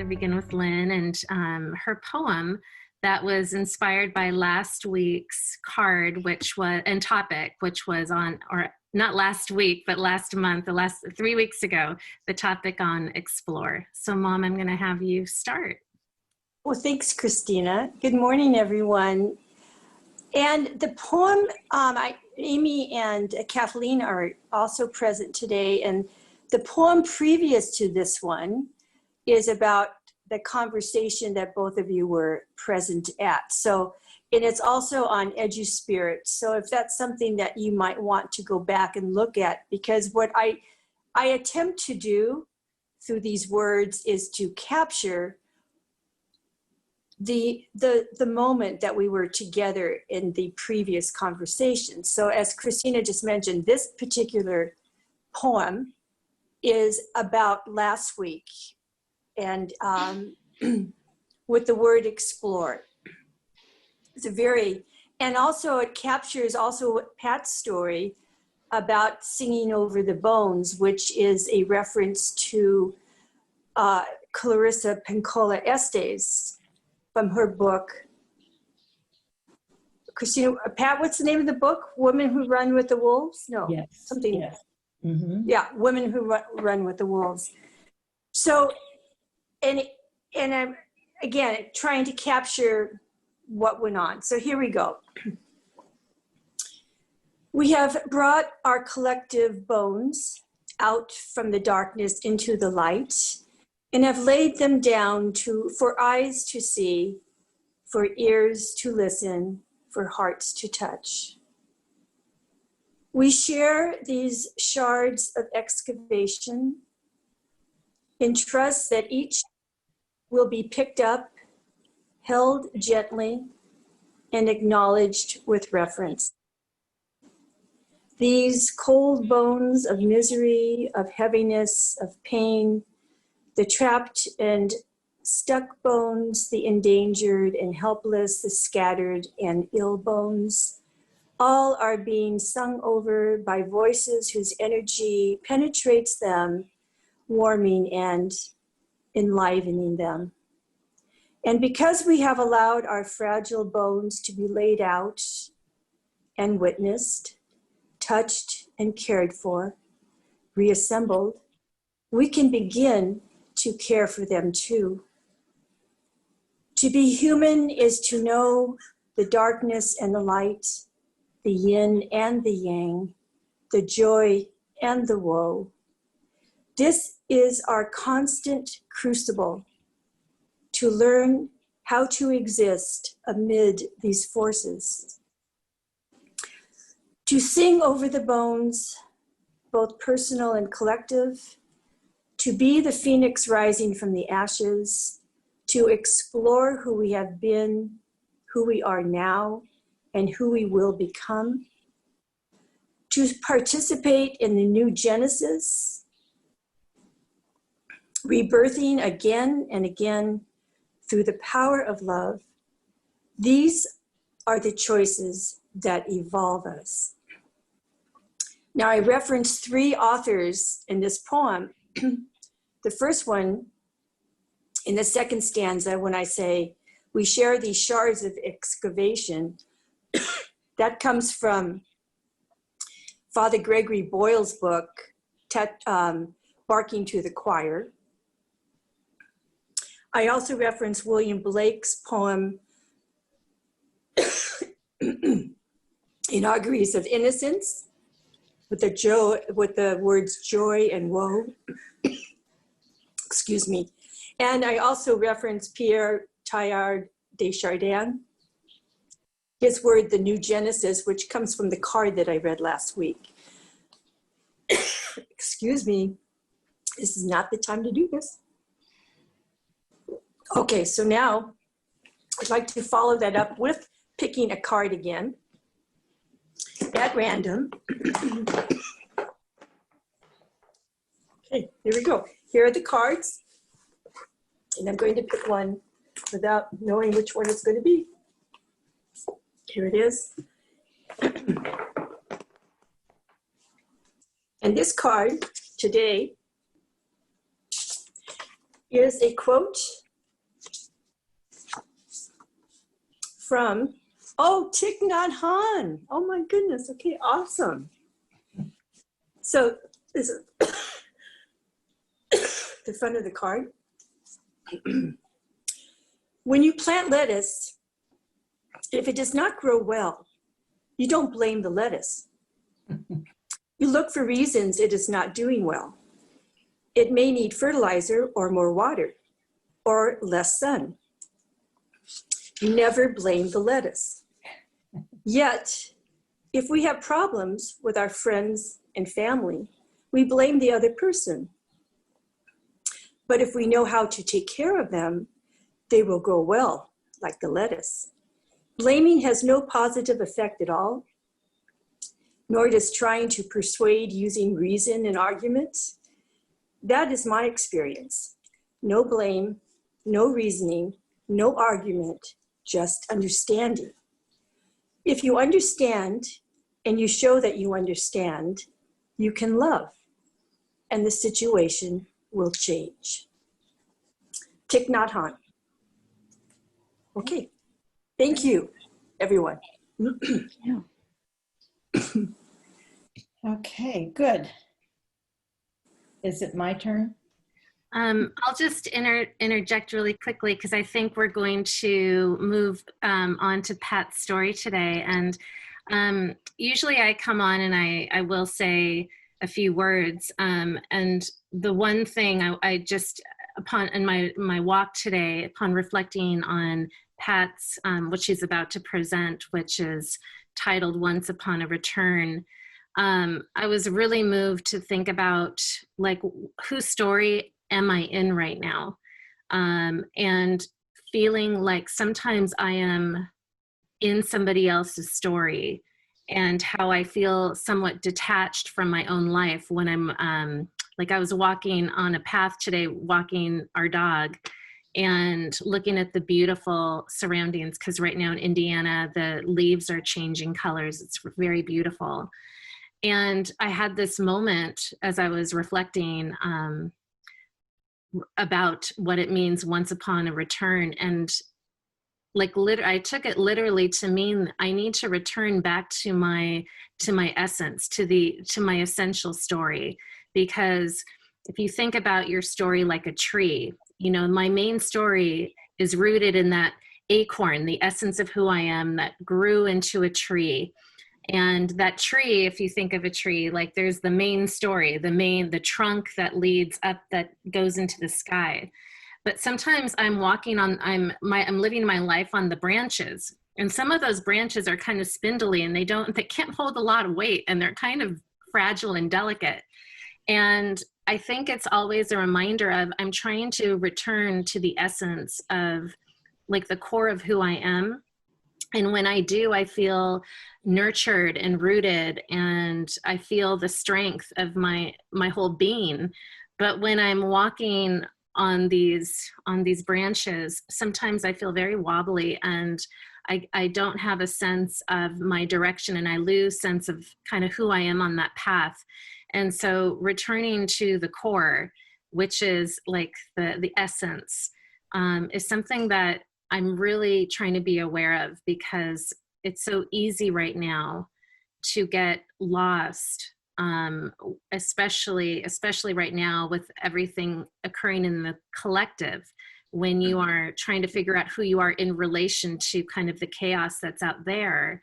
to begin with Lynn and her poem that was inspired by last week's card, which was, and topic, which was on, or not last week, but last month, the last 3 weeks ago, the topic on explore. So Mom, I'm going to have you start. Well, thanks, Christina. Good morning, everyone. And the poem, Amy and Kathleen are also present today. And the poem previous to this one is about the conversation that both of you were present at. So, and it's also on EduSpirit. So if that's something that you might want to go back and look at, because what I attempt to do through these words is to capture the moment that we were together in the previous conversation. So as Christina just mentioned, this particular poem is about last week, and with the word explore. It's a very, and also it captures also Pat's story about singing over the bones, which is a reference to Clarissa Pinkola Estes from her book. Christina, Pat, what's the name of the book? Women Who Run with the Wolves? No, yes. Something. Yes. Mm-hmm. Yeah, Women Who Run with the Wolves. So, and I'm, again, trying to capture what went on. So here we go. We have brought our collective bones out from the darkness into the light and have laid them down for eyes to see, for ears to listen, for hearts to touch. We share these shards of excavation in trust that each will be picked up, held gently, and acknowledged with reverence. These cold bones of misery, of heaviness, of pain, the trapped and stuck bones, the endangered and helpless, the scattered and ill bones, all are being sung over by voices whose energy penetrates them, warming and enlivening them. And because we have allowed our fragile bones to be laid out and witnessed, touched and cared for, reassembled, we can begin to care for them too. To be human is to know the darkness and the light, the yin and the yang, the joy and the woe. This is our constant crucible to learn how to exist amid these forces. To sing over the bones, both personal and collective, to be the phoenix rising from the ashes, to explore who we have been, who we are now, and who we will become, to participate in the new Genesis, rebirthing again and again through the power of love. These are the choices that evolve us. Now, I referenced 3 authors in this poem. The first one, in the second stanza, when I say, we share these shards of excavation, that comes from Father Gregory Boyle's book, Barking to the Choir. I also reference William Blake's poem, In Auguries of Innocence, with the words joy and woe. Excuse me. And I also reference Pierre Teilhard de Chardin, his word, the new Genesis, which comes from the card that I read last week. Excuse me. This is not the time to do this. Okay, so now I'd like to follow that up with picking a card again at random. Okay, here we go. Here are the cards. And I'm going to pick one without knowing which one it's going to be. Here it is. And this card today is a quote from, oh, Thich Nhat Hanh. Oh my goodness. Okay, awesome. So this is the front of the card. When you plant lettuce, if it does not grow well, you don't blame the lettuce. You look for reasons it is not doing well. It may need fertilizer or more water or less sun. You never blame the lettuce. Yet, if we have problems with our friends and family, we blame the other person. But if we know how to take care of them, they will grow well, like the lettuce. Blaming has no positive effect at all, nor does trying to persuade using reason and arguments. That is my experience. No blame, no reasoning, no argument, just understanding. If you understand and you show that you understand, you can love, and the situation will change. Thich Nhat Hanh. Okay, thank you, everyone. Yeah. Okay, good. Is it my turn? I'll just interject really quickly because I think we're going to move on to Pat's story today. And usually I come on and I will say a few words. And the one thing I just, upon in my walk today, upon reflecting on Pat's, what she's about to present, which is titled Once Upon a Return, I was really moved to think about like whose story am I in right now? And feeling like sometimes I am in somebody else's story, and how I feel somewhat detached from my own life when I'm like I was walking on a path today, walking our dog and looking at the beautiful surroundings, because right now in Indiana, the leaves are changing colors. It's very beautiful. And I had this moment as I was reflecting about what it means once upon a return. And like I took it literally to mean I need to return back to my essence, to my essential story. Because if you think about your story like a tree, you know, my main story is rooted in that acorn, the essence of who I am that grew into a tree. And that tree, if you think of a tree, like there's the main story, the trunk that leads up, that goes into the sky. But sometimes I'm living my life on the branches. And some of those branches are kind of spindly and they can't hold a lot of weight, and they're kind of fragile and delicate. And I think it's always a reminder of I'm trying to return to the essence of like the core of who I am. And when I do, I feel nurtured and rooted, and I feel the strength of my whole being. But when I'm walking on these branches, sometimes I feel very wobbly, and I don't have a sense of my direction, and I lose sense of kind of who I am on that path. And so returning to the core, which is like the essence, is something that I'm really trying to be aware of, because it's so easy right now to get lost, especially right now with everything occurring in the collective, when you are trying to figure out who you are in relation to kind of the chaos that's out there.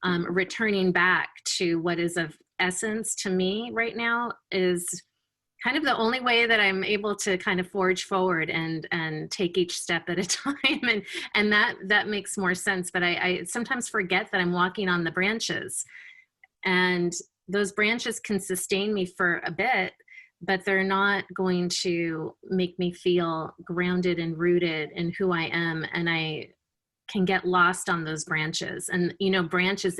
Returning back to what is of essence to me right now is kind of the only way that I'm able to kind of forge forward and take each step at a time. And that makes more sense. But I sometimes forget that I'm walking on the branches, and those branches can sustain me for a bit, but they're not going to make me feel grounded and rooted in who I am. And I can get lost on those branches. And, you know, branches,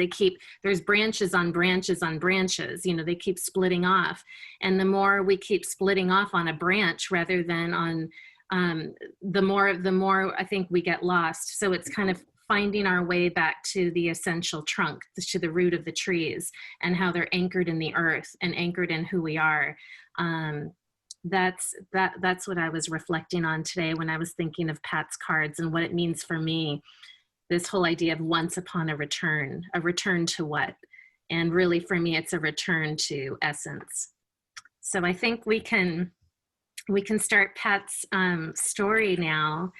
there's branches on branches on branches, you know, they keep splitting off. And the more we keep splitting off on a branch rather than on, the more I think we get lost. So it's kind of finding our way back to the essential trunk, to the root of the trees, and how they're anchored in the earth and anchored in who we are. that's what I was reflecting on today when I was thinking of Pat's cards and what it means for me. This whole idea of once upon a return to what? And really for me, it's a return to essence. So I think we can start Pat's story now.